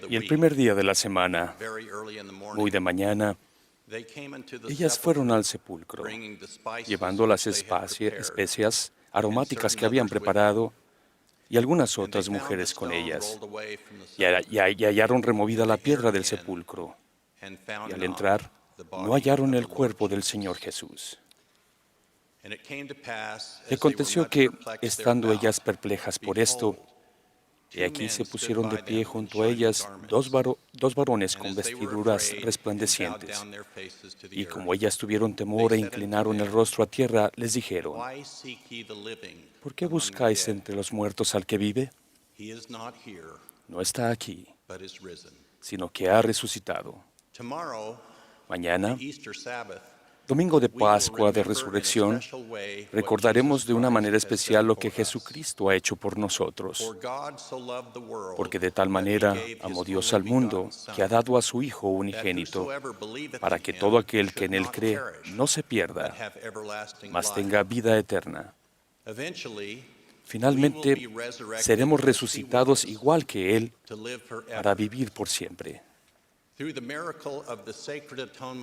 Y el primer día de la semana, muy de mañana, ellas fueron al sepulcro, llevando las especias aromáticas que habían preparado y algunas otras mujeres con ellas. Y hallaron removida la piedra del sepulcro. Y al entrar, no hallaron el cuerpo del Señor Jesús. Y aconteció que, estando ellas perplejas por esto, y aquí se pusieron de pie junto a ellas dos varones con vestiduras resplandecientes. Y como ellas tuvieron temor e inclinaron el rostro a tierra, les dijeron: ¿Por qué buscáis entre los muertos al que vive? No está aquí, sino que ha resucitado. Mañana, domingo de Pascua de Resurrección, recordaremos de una manera especial lo que Jesucristo ha hecho por nosotros. Porque de tal manera amó Dios al mundo, que ha dado a su Hijo unigénito, para que todo aquel que en Él cree no se pierda, mas tenga vida eterna. Finalmente, seremos resucitados igual que Él, para vivir por siempre.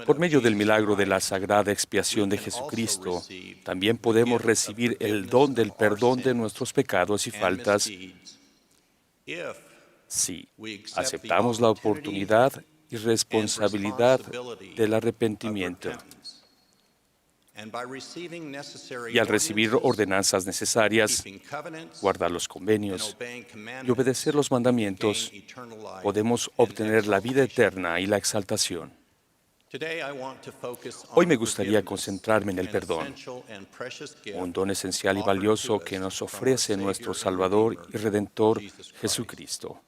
Por medio del milagro de la sagrada expiación de Jesucristo, también podemos recibir el don del perdón de nuestros pecados y faltas si aceptamos la oportunidad y responsabilidad del arrepentimiento. Y al recibir ordenanzas necesarias, guardar los convenios y obedecer los mandamientos, podemos obtener la vida eterna y la exaltación. Hoy me gustaría concentrarme en el perdón, un don esencial y valioso que nos ofrece nuestro Salvador y Redentor Jesucristo.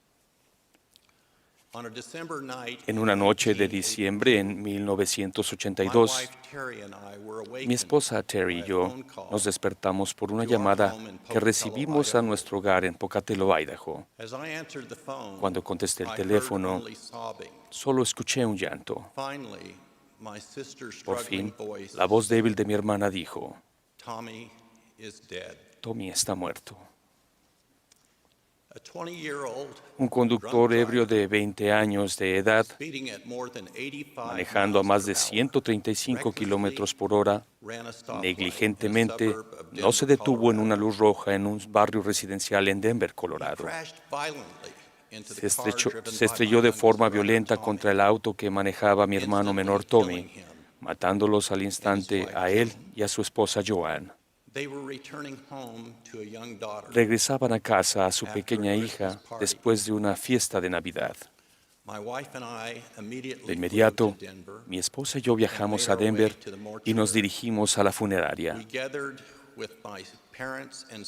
En una noche de diciembre en 1982, mi esposa Terry y yo nos despertamos por una llamada que recibimos a nuestro hogar en Pocatello, Idaho. Cuando contesté el teléfono, solo escuché un llanto. Por fin, la voz débil de mi hermana dijo: Tommy está muerto. Un conductor ebrio de 20 años de edad, manejando a más de 135 kilómetros por hora, negligentemente no se detuvo en una luz roja en un barrio residencial en Denver, Colorado. Se estrelló de forma violenta contra el auto que manejaba mi hermano menor Tommy, matándolos al instante a él y a su esposa Joanne. Regresaban a casa a su pequeña hija después de una fiesta de Navidad. De inmediato, mi esposa y yo viajamos a Denver y nos dirigimos a la funeraria.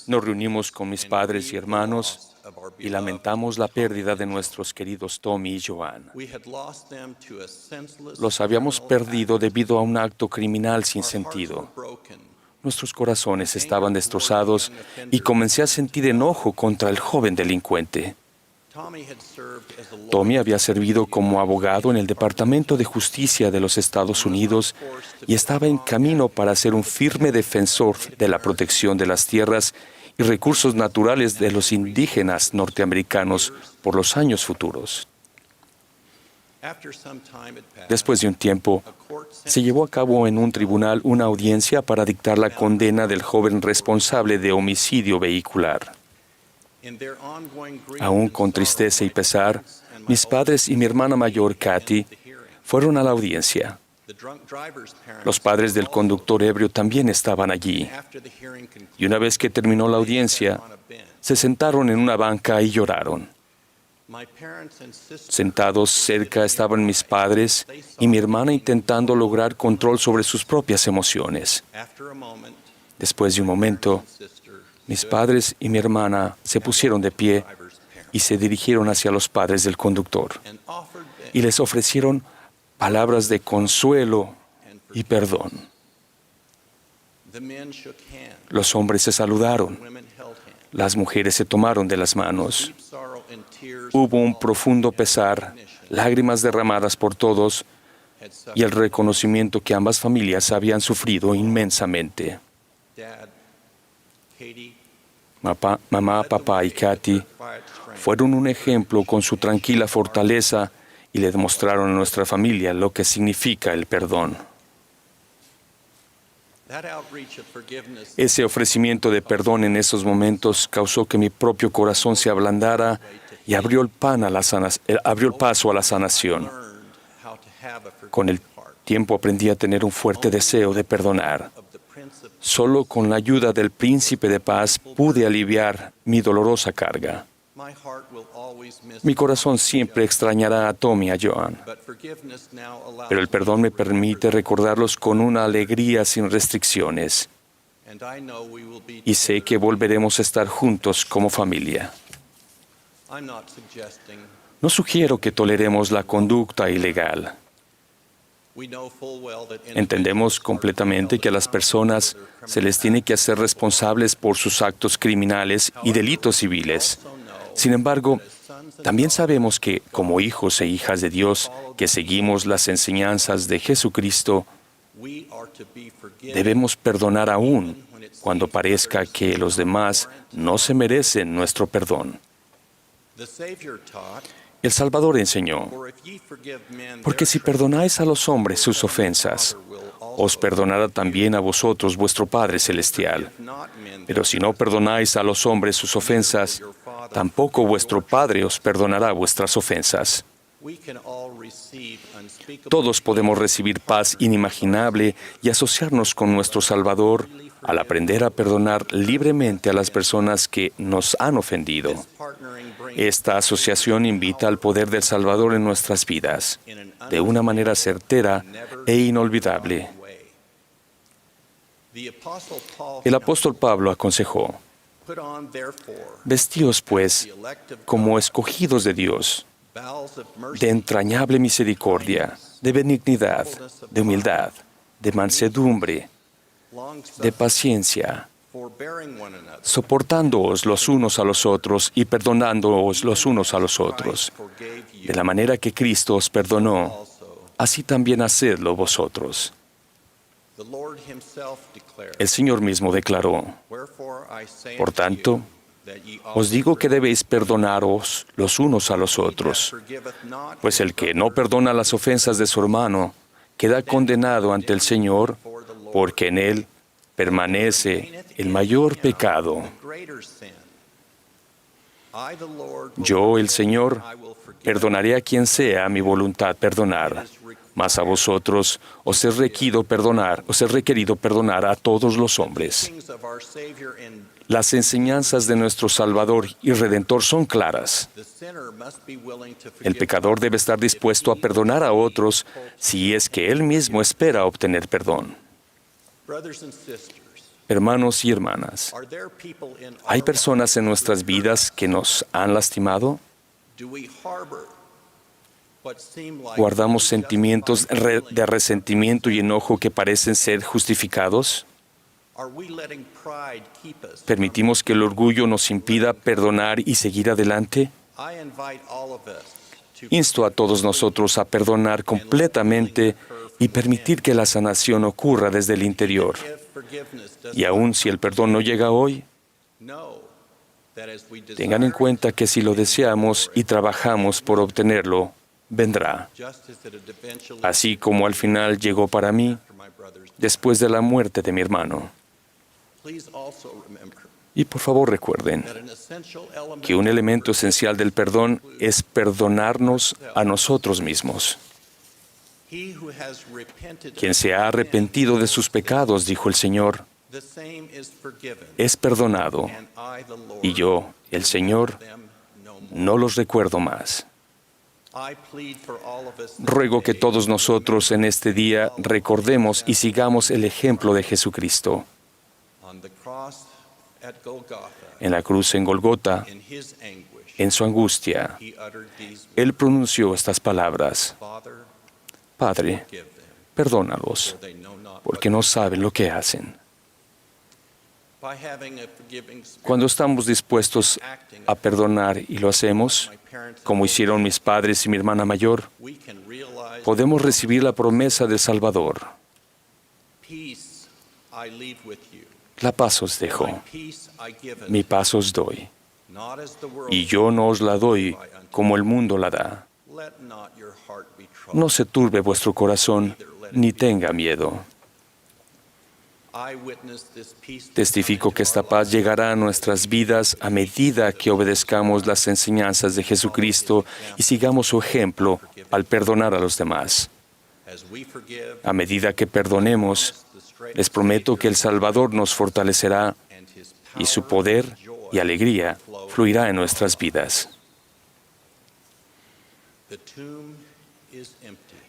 Nos reunimos con mis padres y hermanos y lamentamos la pérdida de nuestros queridos Tommy y Joanne. Los habíamos perdido debido a un acto criminal sin sentido. Nuestros corazones estaban destrozados y comencé a sentir enojo contra el joven delincuente. Tommy había servido como abogado en el Departamento de Justicia de los Estados Unidos y estaba en camino para ser un firme defensor de la protección de las tierras y recursos naturales de los indígenas norteamericanos por los años futuros. Después de un tiempo, se llevó a cabo en un tribunal una audiencia para dictar la condena del joven responsable de homicidio vehicular. Aún con tristeza y pesar, mis padres y mi hermana mayor, Kathy, fueron a la audiencia. Los padres del conductor ebrio también estaban allí. Y una vez que terminó la audiencia, se sentaron en una banca y lloraron. Sentados cerca estaban mis padres y mi hermana intentando lograr control sobre sus propias emociones. Después de un momento, mis padres y mi hermana se pusieron de pie y se dirigieron hacia los padres del conductor y les ofrecieron palabras de consuelo y perdón. Los hombres se saludaron, las mujeres se tomaron de las manos. Hubo un profundo pesar, lágrimas derramadas por todos y el reconocimiento que ambas familias habían sufrido inmensamente. Mamá, papá y Katy fueron un ejemplo con su tranquila fortaleza y le demostraron a nuestra familia lo que significa el perdón. Ese ofrecimiento de perdón en esos momentos causó que mi propio corazón se ablandara y abrió el paso a la sanación. Con el tiempo aprendí a tener un fuerte deseo de perdonar. Solo con la ayuda del Príncipe de Paz pude aliviar mi dolorosa carga. Mi corazón siempre extrañará a Tommy y a Joan, pero el perdón me permite recordarlos con una alegría sin restricciones. Y sé que volveremos a estar juntos como familia. No sugiero que toleremos la conducta ilegal. Entendemos completamente que a las personas se les tiene que hacer responsables por sus actos criminales y delitos civiles. Sin embargo, también sabemos que, como hijos e hijas de Dios, que seguimos las enseñanzas de Jesucristo, debemos perdonar aún cuando parezca que los demás no se merecen nuestro perdón. El Salvador enseñó, porque si perdonáis a los hombres sus ofensas, os perdonará también a vosotros vuestro Padre Celestial. Pero si no perdonáis a los hombres sus ofensas, tampoco vuestro Padre os perdonará vuestras ofensas. Todos podemos recibir paz inimaginable y asociarnos con nuestro Salvador al aprender a perdonar libremente a las personas que nos han ofendido. Esta asociación invita al poder del Salvador en nuestras vidas, de una manera certera e inolvidable. El apóstol Pablo aconsejó, vestíos pues como escogidos de Dios, de entrañable misericordia, de benignidad, de humildad, de mansedumbre, de paciencia, soportándoos los unos a los otros y perdonándoos los unos a los otros. De la manera que Cristo os perdonó, así también hacedlo vosotros. El Señor mismo declaró, por tanto, os digo que debéis perdonaros los unos a los otros, pues el que no perdona las ofensas de su hermano queda condenado ante el Señor, porque en él permanece el mayor pecado. Yo, el Señor, perdonaré a quien sea mi voluntad perdonar, mas a vosotros os he requerido perdonar a todos los hombres. Las enseñanzas de nuestro Salvador y Redentor son claras. El pecador debe estar dispuesto a perdonar a otros si es que él mismo espera obtener perdón. Hermanos y hermanas, ¿hay personas en nuestras vidas que nos han lastimado? ¿Guardamos sentimientos de resentimiento y enojo que parecen ser justificados? ¿Permitimos que el orgullo nos impida perdonar y seguir adelante? Insto a todos nosotros a perdonar completamente y permitir que la sanación ocurra desde el interior. Y aun si el perdón no llega hoy, tengan en cuenta que si lo deseamos y trabajamos por obtenerlo, vendrá. Así como al final llegó para mí, después de la muerte de mi hermano. Y por favor recuerden que un elemento esencial del perdón es perdonarnos a nosotros mismos. Quien se ha arrepentido de sus pecados, dijo el Señor, es perdonado, y yo, el Señor, no los recuerdo más. Ruego que todos nosotros en este día recordemos y sigamos el ejemplo de Jesucristo. En la cruz en Golgota, en su angustia, Él pronunció estas palabras: Padre, perdónalos, porque no saben lo que hacen. Cuando estamos dispuestos a perdonar y lo hacemos, como hicieron mis padres y mi hermana mayor, podemos recibir la promesa del Salvador: La paz os dejo, mi paz os doy. Y yo no os la doy como el mundo la da. No se turbe vuestro corazón, ni tenga miedo. Testifico que esta paz llegará a nuestras vidas a medida que obedezcamos las enseñanzas de Jesucristo y sigamos su ejemplo al perdonar a los demás. A medida que perdonemos, les prometo que el Salvador nos fortalecerá y su poder y alegría fluirá en nuestras vidas.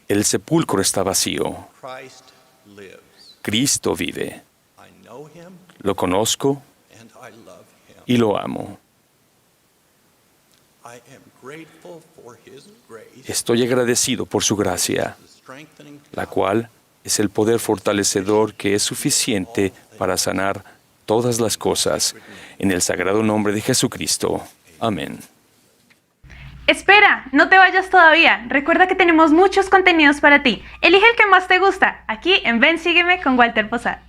El sepulcro está vacío. Cristo vive. Lo conozco y lo amo. Estoy agradecido por su gracia, la cual es el poder fortalecedor que es suficiente para sanar todas las cosas. En el sagrado nombre de Jesucristo. Amén. Espera, no te vayas todavía. Recuerda que tenemos muchos contenidos para ti. Elige el que más te gusta, aquí en Ven, Sígueme con Walter Posada.